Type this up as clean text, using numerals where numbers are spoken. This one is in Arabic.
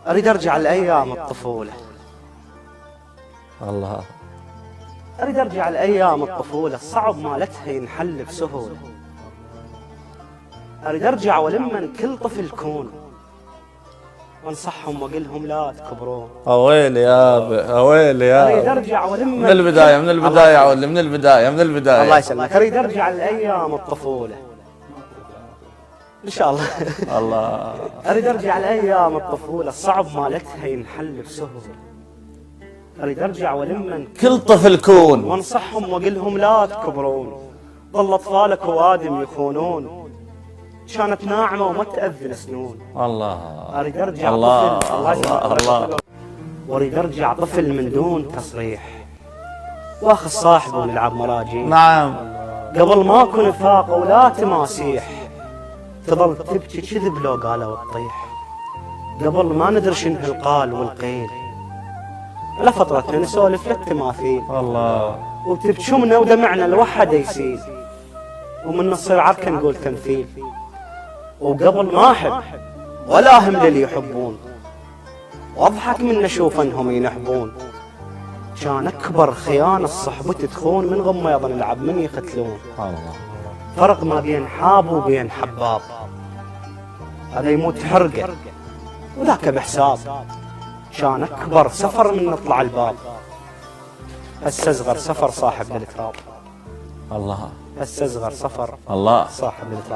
اريد ارجع لايام الطفولة. الله. اريد ارجع لايام الطفولة، الصعب مالتها ينحل بسهولة. اريد ارجع ولمن كل طفل كون، وانصحهم واقلهم لا تكبرون. اويلي يابا، اويلي يابا. اريد ارجع ولمن من البداية، من البداية عولي، من البداية، من البداية. الله يسلمك. اريد ارجع لايام الطفولة ان شاء الله. الله. اريد ارجع لايام الطفولة، الصعب مالتها ينحل بسهولة. اريد ارجع ولمن كل طفل كون، وانصحهم واقلهم لا تكبرون. ظل اطفالك وادم يخونون، كانت ناعمة وما تأذن سنون. الله. اريد ارجع الله طفل. الله الله. واريد ارجع طفل من دون تصريح، واخذ صاحبه ونلعب مراجيح. نعم. قبل ماكو نفاق ولا تماسيح، تظل تبكي كذب لو قالوا تطيح. قبل ما ندري شنو القال والقيل، على فترتنا نسولف للتماثيل. الله. وتبكمنا ودمعنا الوحد يسيل، ومن نصير عركه نقول تمثيل. وقبل ما احب ولا هم للي يحبون، واضحك من نشوف انهم ينحبون. كان اكبر خيانه الصحبه تخون، من غميض نلعب من يختلون. الله. فرق ما بين حاب وبين حباب، هذا يموت حرقه وذاك بحساب. كان اكبر سفر من نطلع الباب، هسه اصغر سفر صاحب للتراب. الله. هسه اصغر سفر الله. صاحب للتراب.